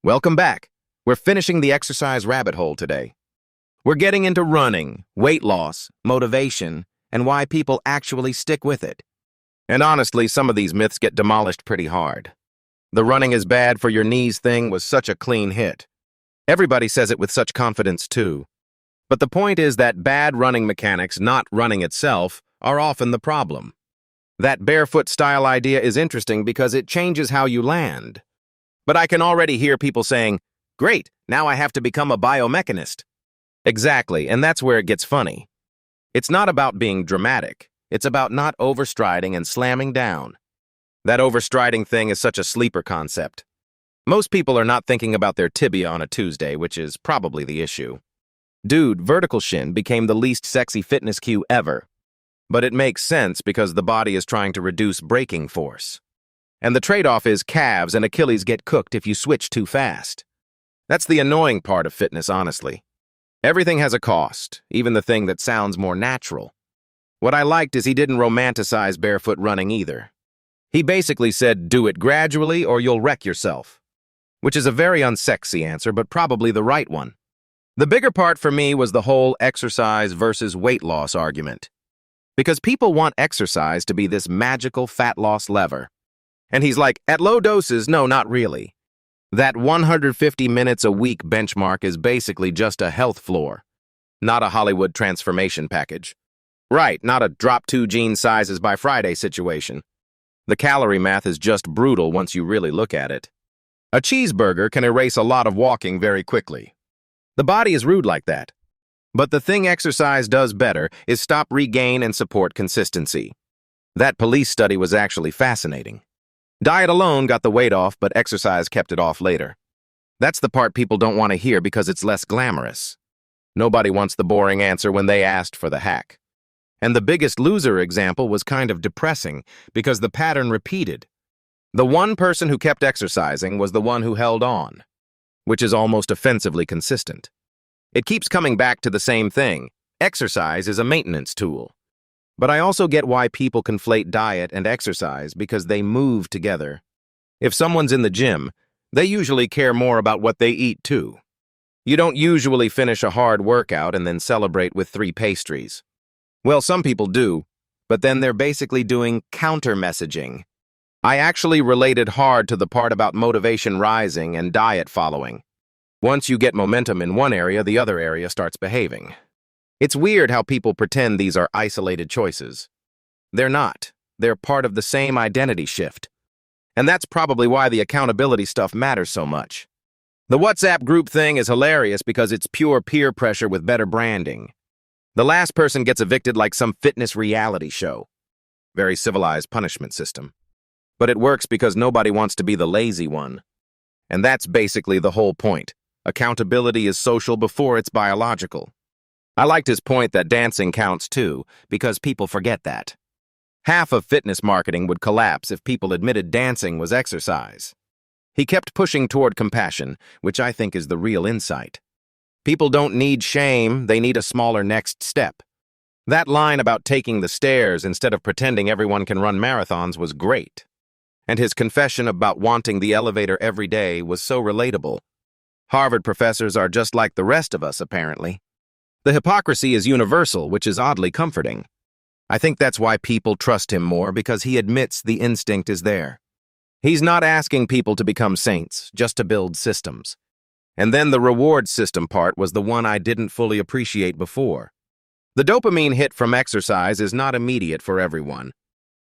Welcome back. We're finishing the exercise rabbit hole today. We're getting into running, weight loss, motivation, and why people actually stick with it. And honestly, some of these myths get demolished pretty hard. The running is bad for your knees thing was such a clean hit. Everybody says it with such confidence too. But the point is that bad running mechanics, not running itself, are often the problem. That barefoot style idea is interesting because it changes how you land. But I can already hear people saying, "Great, now I have to become a biomechanist." Exactly, and that's where it gets funny. It's not about being dramatic. It's about not overstriding and slamming down. That overstriding thing is such a sleeper concept. Most people are not thinking about their tibia on a Tuesday, which is probably the issue. Dude, vertical shin became the least sexy fitness cue ever. But it makes sense because the body is trying to reduce braking force. And the trade-off is calves and Achilles get cooked if you switch too fast. That's the annoying part of fitness, honestly. Everything has a cost, even the thing that sounds more natural. What I liked is he didn't romanticize barefoot running either. He basically said, do it gradually or you'll wreck yourself. Which is a very unsexy answer, but probably the right one. The bigger part for me was the whole exercise versus weight loss argument. Because people want exercise to be this magical fat loss lever. And he's like, at low doses, no, not really. That 150 minutes a week benchmark is basically just a health floor, not a Hollywood transformation package. Right, not a drop 2 jean sizes by Friday situation. The calorie math is just brutal once you really look at it. A cheeseburger can erase a lot of walking very quickly. The body is rude like that. But the thing exercise does better is stop, regain, and support consistency. That police study was actually fascinating. Diet alone got the weight off, but exercise kept it off later. That's the part people don't want to hear because it's less glamorous. Nobody wants the boring answer when they asked for the hack. And the Biggest Loser example was kind of depressing because the pattern repeated. The one person who kept exercising was the one who held on, which is almost offensively consistent. It keeps coming back to the same thing. Exercise is a maintenance tool. But I also get why people conflate diet and exercise because they move together. If someone's in the gym, they usually care more about what they eat too. You don't usually finish a hard workout and then celebrate with 3 pastries. Well, some people do, but then they're basically doing counter-messaging. I actually related hard to the part about motivation rising and diet following. Once you get momentum in one area, the other area starts behaving. It's weird how people pretend these are isolated choices. They're not. They're part of the same identity shift. And that's probably why the accountability stuff matters so much. The WhatsApp group thing is hilarious because it's pure peer pressure with better branding. The last person gets evicted like some fitness reality show. Very civilized punishment system. But it works because nobody wants to be the lazy one. And that's basically the whole point. Accountability is social before it's biological. I liked his point that dancing counts too, because people forget that. Half of fitness marketing would collapse if people admitted dancing was exercise. He kept pushing toward compassion, which I think is the real insight. People don't need shame, they need a smaller next step. That line about taking the stairs instead of pretending everyone can run marathons was great. And his confession about wanting the elevator every day was so relatable. Harvard professors are just like the rest of us, apparently. The hypocrisy is universal, which is oddly comforting. I think that's why people trust him more, because he admits the instinct is there. He's not asking people to become saints, just to build systems. And then the reward system part was the one I didn't fully appreciate before. The dopamine hit from exercise is not immediate for everyone.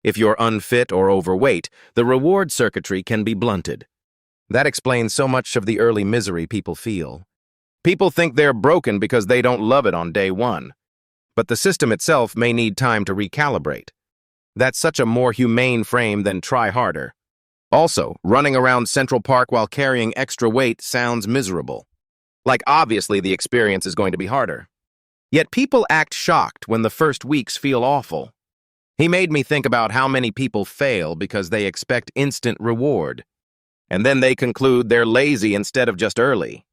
If you're unfit or overweight, the reward circuitry can be blunted. That explains so much of the early misery people feel. People think they're broken because they don't love it on day one. But the system itself may need time to recalibrate. That's such a more humane frame than try harder. Also, running around Central Park while carrying extra weight sounds miserable. Like, obviously the experience is going to be harder. Yet people act shocked when the first weeks feel awful. He made me think about how many people fail because they expect instant reward. And then they conclude they're lazy instead of just early.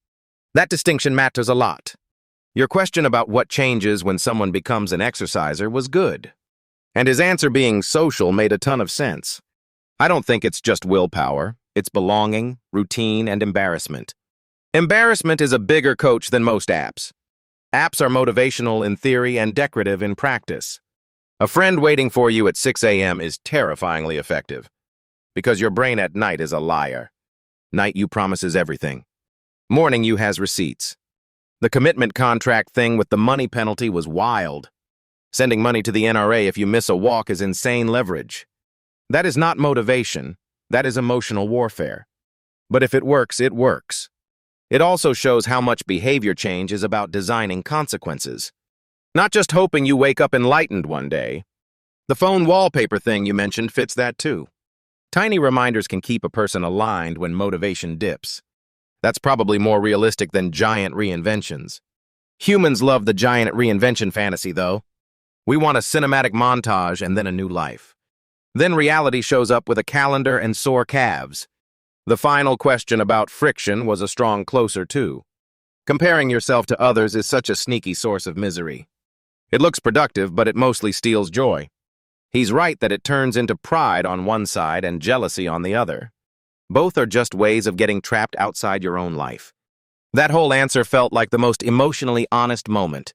That distinction matters a lot. Your question about what changes when someone becomes an exerciser was good. And his answer being social made a ton of sense. I don't think it's just willpower. It's belonging, routine, and embarrassment. Embarrassment is a bigger coach than most apps. Apps are motivational in theory and decorative in practice. A friend waiting for you at 6 a.m. is terrifyingly effective, because your brain at night is a liar. Night you promises everything. Morning you has receipts. The commitment contract thing with the money penalty was wild. Sending money to the NRA if you miss a walk is insane leverage. That is not motivation, that is emotional warfare. But if it works, it works. It also shows how much behavior change is about designing consequences. Not just hoping you wake up enlightened one day. The phone wallpaper thing you mentioned fits that too. Tiny reminders can keep a person aligned when motivation dips. That's probably more realistic than giant reinventions. Humans love the giant reinvention fantasy, though. We want a cinematic montage and then a new life. Then reality shows up with a calendar and sore calves. The final question about friction was a strong closer too. Comparing yourself to others is such a sneaky source of misery. It looks productive, but it mostly steals joy. He's right that it turns into pride on one side and jealousy on the other. Both are just ways of getting trapped outside your own life. That whole answer felt like the most emotionally honest moment.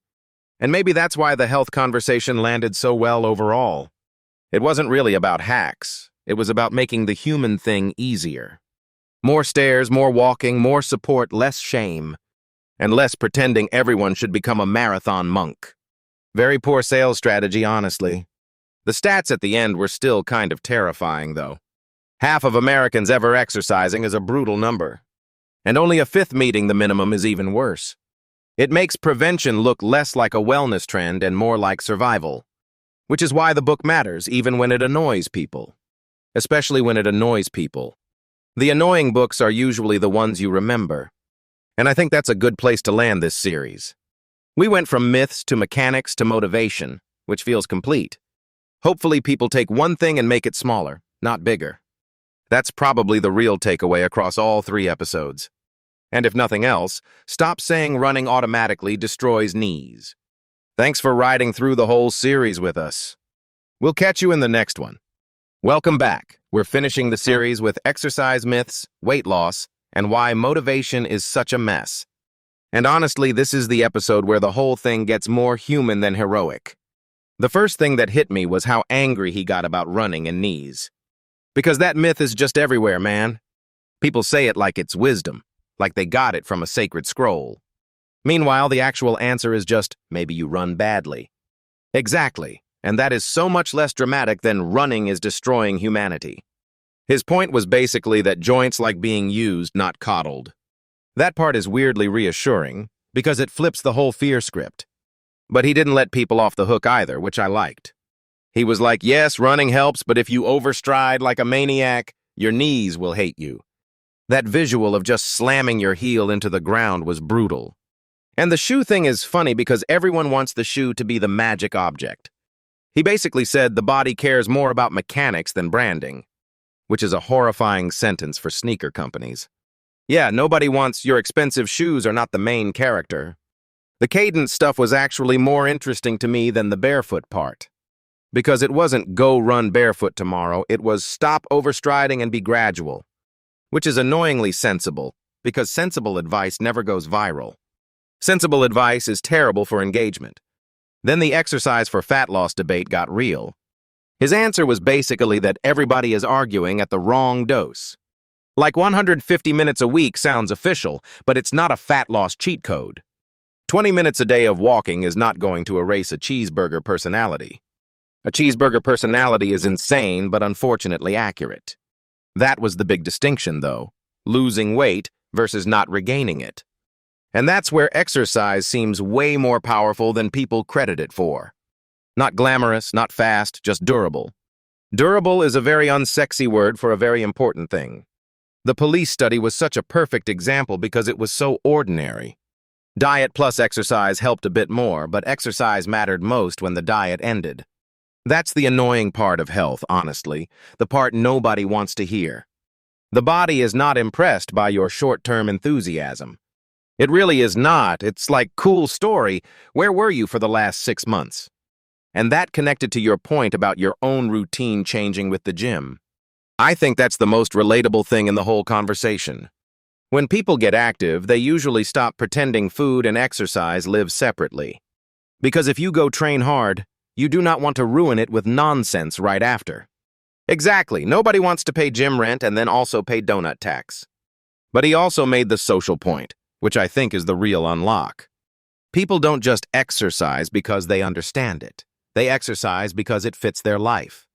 And maybe that's why the health conversation landed so well overall. It wasn't really about hacks. It was about making the human thing easier. More stairs, more walking, more support, less shame. And less pretending everyone should become a marathon monk. Very poor sales strategy, honestly. The stats at the end were still kind of terrifying, though. Half of Americans ever exercising is a brutal number. And only a fifth meeting the minimum is even worse. It makes prevention look less like a wellness trend and more like survival. Which is why the book matters, even when it annoys people. Especially when it annoys people. The annoying books are usually the ones you remember. And I think that's a good place to land this series. We went from myths to mechanics to motivation, which feels complete. Hopefully people take one thing and make it smaller, not bigger. That's probably the real takeaway across all 3 episodes. And if nothing else, stop saying running automatically destroys knees. Thanks for riding through the whole series with us. We'll catch you in the next one. Welcome back. We're finishing the series with exercise myths, weight loss, and why motivation is such a mess. And honestly, this is the episode where the whole thing gets more human than heroic. The first thing that hit me was how angry he got about running and knees. Because that myth is just everywhere, man. People say it like it's wisdom, like they got it from a sacred scroll. Meanwhile, the actual answer is just, maybe you run badly. Exactly, and that is so much less dramatic than running is destroying humanity. His point was basically that joints like being used, not coddled. That part is weirdly reassuring, because it flips the whole fear script. But he didn't let people off the hook either, which I liked. He was like, yes, running helps, but if you overstride like a maniac, your knees will hate you. That visual of just slamming your heel into the ground was brutal. And the shoe thing is funny because everyone wants the shoe to be the magic object. He basically said the body cares more about mechanics than branding, which is a horrifying sentence for sneaker companies. Yeah, nobody wants your expensive shoes are not the main character. The cadence stuff was actually more interesting to me than the barefoot part. Because it wasn't go run barefoot tomorrow, it was stop overstriding and be gradual. Which is annoyingly sensible, because sensible advice never goes viral. Sensible advice is terrible for engagement. Then the exercise for fat loss debate got real. His answer was basically that everybody is arguing at the wrong dose. Like 150 minutes a week sounds official, but it's not a fat loss cheat code. 20 minutes a day of walking is not going to erase a cheeseburger personality. A cheeseburger personality is insane, but unfortunately accurate. That was the big distinction, though. Losing weight versus not regaining it. And that's where exercise seems way more powerful than people credit it for. Not glamorous, not fast, just durable. Durable is a very unsexy word for a very important thing. The police study was such a perfect example because it was so ordinary. Diet plus exercise helped a bit more, but exercise mattered most when the diet ended. That's the annoying part of health, honestly, the part nobody wants to hear. The body is not impressed by your short-term enthusiasm. It really is not. It's like, cool story, where were you for the last 6 months? And that connected to your point about your own routine changing with the gym. I think that's the most relatable thing in the whole conversation. When people get active, they usually stop pretending food and exercise live separately. Because if you go train hard, you do not want to ruin it with nonsense right after. Exactly, nobody wants to pay gym rent and then also pay donut tax. But he also made the social point, which I think is the real unlock. People don't just exercise because they understand it. They exercise because it fits their life.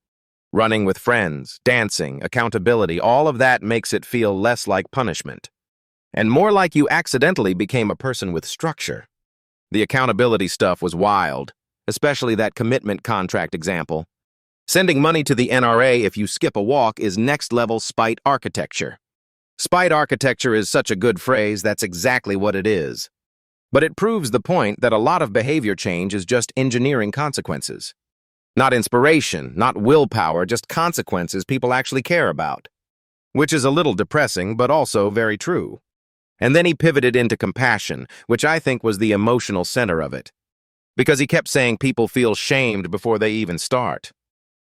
Running with friends, dancing, accountability, all of that makes it feel less like punishment. And more like you accidentally became a person with structure. The accountability stuff was wild, especially that commitment contract example. Sending money to the NRA if you skip a walk is next-level spite architecture. Spite architecture is such a good phrase, that's exactly what it is. But it proves the point that a lot of behavior change is just engineering consequences. Not inspiration, not willpower, just consequences people actually care about. Which is a little depressing, but also very true. And then he pivoted into compassion, which I think was the emotional center of it. Because he kept saying people feel shamed before they even start.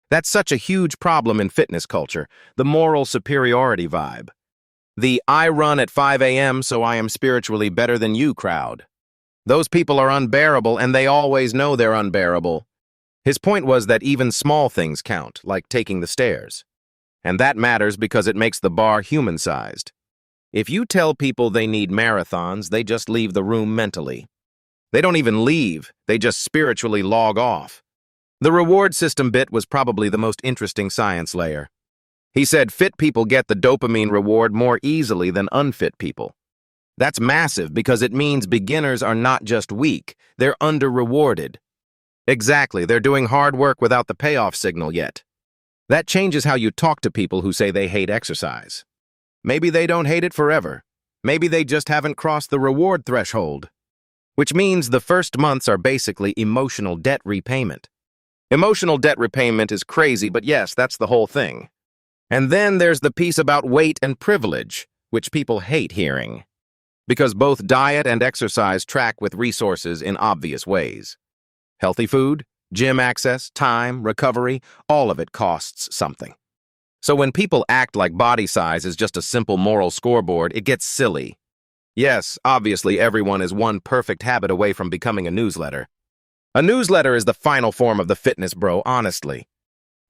That's such a huge problem in fitness culture, the moral superiority vibe. The "I run at 5 a.m. so I am spiritually better than you" crowd. Those people are unbearable, and they always know they're unbearable. His point was that even small things count, like taking the stairs. And that matters because it makes the bar human-sized. If you tell people they need marathons, they just leave the room mentally. They don't even leave, they just spiritually log off. The reward system bit was probably the most interesting science layer. He said fit people get the dopamine reward more easily than unfit people. That's massive because it means beginners are not just weak, they're under-rewarded. Exactly, they're doing hard work without the payoff signal yet. That changes how you talk to people who say they hate exercise. Maybe they don't hate it forever. Maybe they just haven't crossed the reward threshold. Which means the first months are basically emotional debt repayment. Emotional debt repayment is crazy, but yes, that's the whole thing. And then there's the piece about weight and privilege, which people hate hearing. Because both diet and exercise track with resources in obvious ways. Healthy food, gym access, time, recovery, all of it costs something. So when people act like body size is just a simple moral scoreboard, it gets silly. Yes, obviously everyone is one perfect habit away from becoming a newsletter. A newsletter is the final form of the fitness bro, honestly.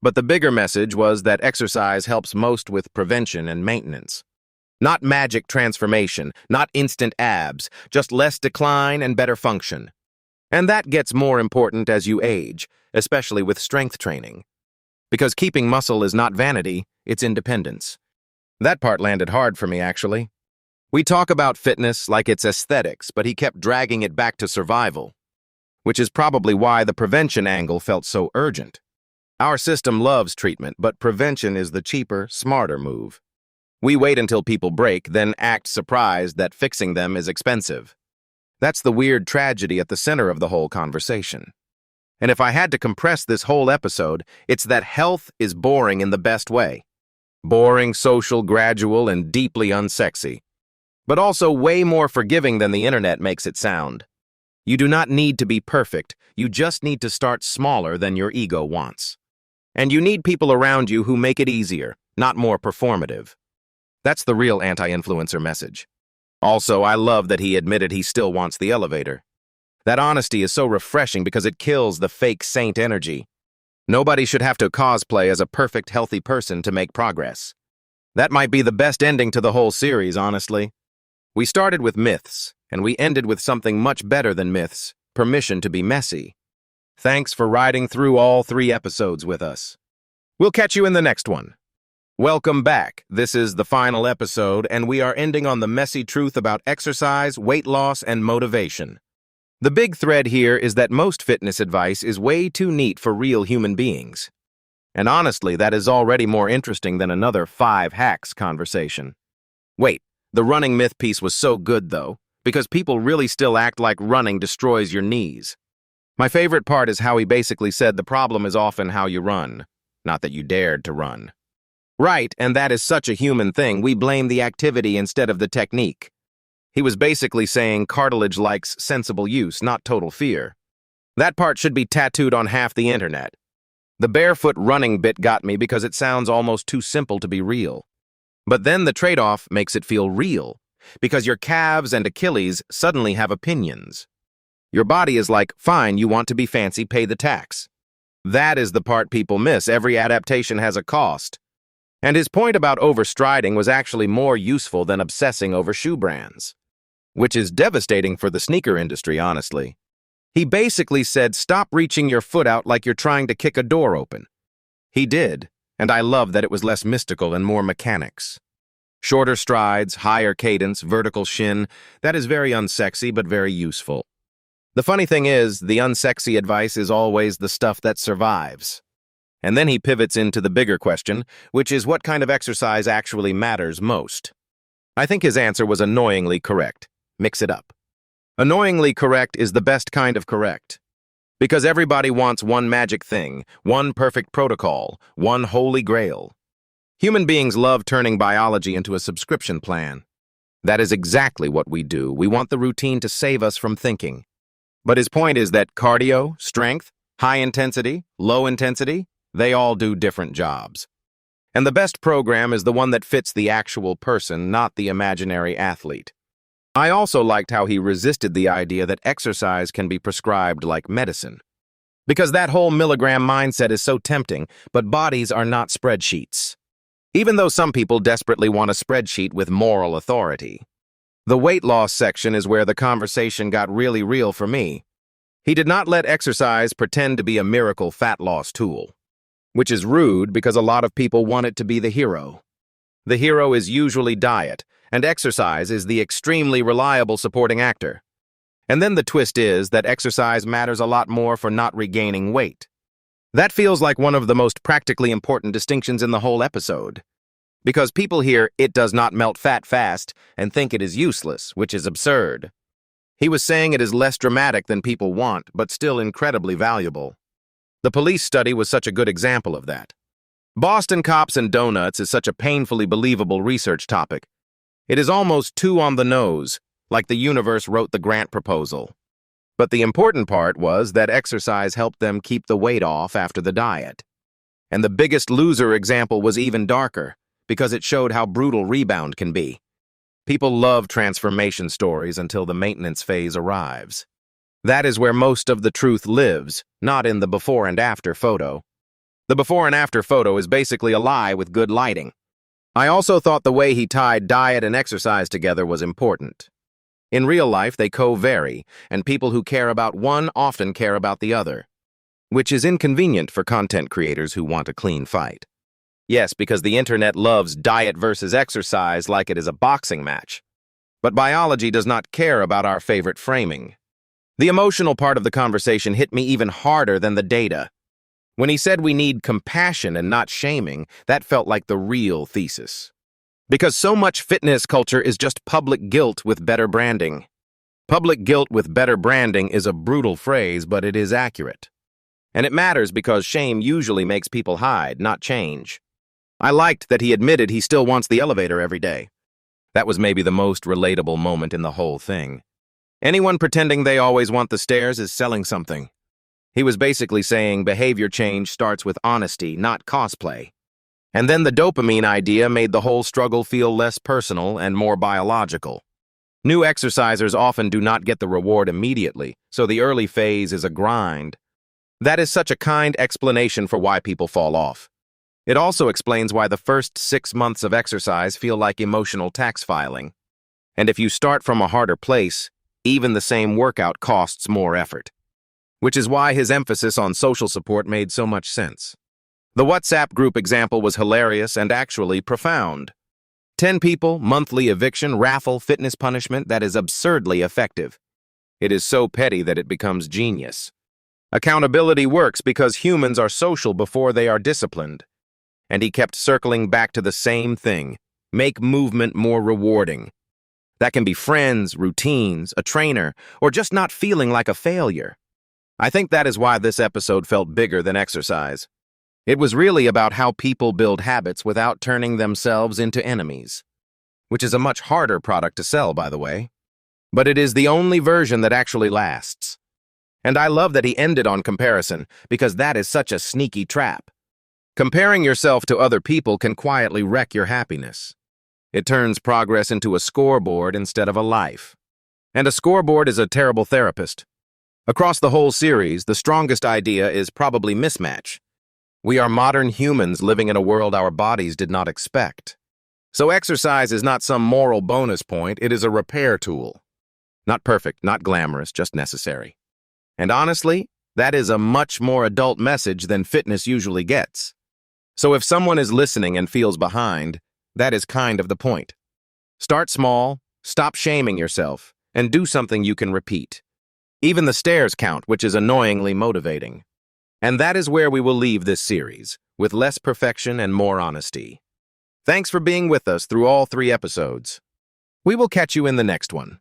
But the bigger message was that exercise helps most with prevention and maintenance. Not magic transformation, not instant abs, just less decline and better function. And that gets more important as you age, especially with strength training. Because keeping muscle is not vanity, it's independence. That part landed hard for me, actually. We talk about fitness like it's aesthetics, but he kept dragging it back to survival. Which is probably why the prevention angle felt so urgent. Our system loves treatment, but prevention is the cheaper, smarter move. We wait until people break, then act surprised that fixing them is expensive. That's the weird tragedy at the center of the whole conversation. And if I had to compress this whole episode, it's that health is boring in the best way. Boring, social, gradual, and deeply unsexy. But also way more forgiving than the internet makes it sound. You do not need to be perfect, you just need to start smaller than your ego wants. And you need people around you who make it easier, not more performative. That's the real anti-influencer message. Also, I love that he admitted he still wants the elevator. That honesty is so refreshing because it kills the fake saint energy. Nobody should have to cosplay as a perfect, healthy person to make progress. That might be the best ending to the whole series, honestly. We started with myths, and we ended with something much better than myths, permission to be messy. Thanks for riding through all 3 episodes with us. We'll catch you in the next one. Welcome back. This is the final episode, and we are ending on the messy truth about exercise, weight loss, and motivation. The big thread here is that most fitness advice is way too neat for real human beings. And honestly, that is already more interesting than another 5 hacks conversation. Wait, the running myth piece was so good, though, because people really still act like running destroys your knees. My favorite part is how he basically said the problem is often how you run, not that you dared to run. Right, and that is such a human thing. We blame the activity instead of the technique. He was basically saying cartilage likes sensible use, not total fear. That part should be tattooed on half the internet. The barefoot running bit got me because it sounds almost too simple to be real. But then the trade-off makes it feel real, because your calves and Achilles suddenly have opinions. Your body is like, fine, you want to be fancy, pay the tax. That is the part people miss. Every adaptation has a cost. And his point about overstriding was actually more useful than obsessing over shoe brands, which is devastating for the sneaker industry, honestly. He basically said, stop reaching your foot out like you're trying to kick a door open. He did, and I love that it was less mystical and more mechanics. Shorter strides, higher cadence, vertical shin, that is very unsexy but very useful. The funny thing is, the unsexy advice is always the stuff that survives. And then he pivots into the bigger question, which is what kind of exercise actually matters most. I think his answer was annoyingly correct. Mix it up. Annoyingly correct is the best kind of correct. Because everybody wants one magic thing, one perfect protocol, one holy grail. Human beings love turning biology into a subscription plan. That is exactly what we do. We want the routine to save us from thinking. But his point is that cardio, strength, high intensity, low intensity, they all do different jobs. And the best program is the one that fits the actual person, not the imaginary athlete. I also liked how he resisted the idea that exercise can be prescribed like medicine. Because that whole milligram mindset is so tempting, but bodies are not spreadsheets. Even though some people desperately want a spreadsheet with moral authority. The weight loss section is where the conversation got really real for me. He did not let exercise pretend to be a miracle fat loss tool. Which is rude because a lot of people want it to be the hero. The hero is usually diet, and exercise is the extremely reliable supporting actor. And then the twist is that exercise matters a lot more for not regaining weight. That feels like one of the most practically important distinctions in the whole episode. Because people hear it does not melt fat fast and think it is useless, which is absurd. He was saying it is less dramatic than people want, but still incredibly valuable. The police study was such a good example of that. Boston Cops and Donuts is such a painfully believable research topic. It is almost too on the nose, like the universe wrote the grant proposal. But the important part was that exercise helped them keep the weight off after the diet. And the Biggest Loser example was even darker, because it showed how brutal rebound can be. People love transformation stories until the maintenance phase arrives. That is where most of the truth lives, not in the before and after photo. The before and after photo is basically a lie with good lighting. I also thought the way he tied diet and exercise together was important. In real life, they co-vary, and people who care about one often care about the other, which is inconvenient for content creators who want a clean fight. Yes, because the internet loves diet versus exercise like it is a boxing match. But biology does not care about our favorite framing. The emotional part of the conversation hit me even harder than the data. When he said we need compassion and not shaming, that felt like the real thesis. Because so much fitness culture is just public guilt with better branding. Public guilt with better branding is a brutal phrase, but it is accurate. And it matters because shame usually makes people hide, not change. I liked that he admitted he still wants the elevator every day. That was maybe the most relatable moment in the whole thing. Anyone pretending they always want the stairs is selling something. He was basically saying behavior change starts with honesty, not cosplay. And then the dopamine idea made the whole struggle feel less personal and more biological. New exercisers often do not get the reward immediately, so the early phase is a grind. That is such a kind explanation for why people fall off. It also explains why the first 6 months of exercise feel like emotional tax filing. And if you start from a harder place, even the same workout costs more effort. Which is why his emphasis on social support made so much sense. The WhatsApp group example was hilarious and actually profound. 10 people, monthly eviction, raffle, fitness punishment that is absurdly effective. It is so petty that it becomes genius. Accountability works because humans are social before they are disciplined. And he kept circling back to the same thing. Make movement more rewarding. That can be friends, routines, a trainer, or just not feeling like a failure. I think that is why this episode felt bigger than exercise. It was really about how people build habits without turning themselves into enemies. Which is a much harder product to sell, by the way. But it is the only version that actually lasts. And I love that he ended on comparison, because that is such a sneaky trap. Comparing yourself to other people can quietly wreck your happiness. It turns progress into a scoreboard instead of a life. And a scoreboard is a terrible therapist. Across the whole series, the strongest idea is probably mismatch. We are modern humans living in a world our bodies did not expect. So exercise is not some moral bonus point, it is a repair tool. Not perfect, not glamorous, just necessary. And honestly, that is a much more adult message than fitness usually gets. So if someone is listening and feels behind, that is kind of the point. Start small, stop shaming yourself, and do something you can repeat. Even the stairs count, which is annoyingly motivating. And that is where we will leave this series, with less perfection and more honesty. Thanks for being with us through all 3 episodes. We will catch you in the next one.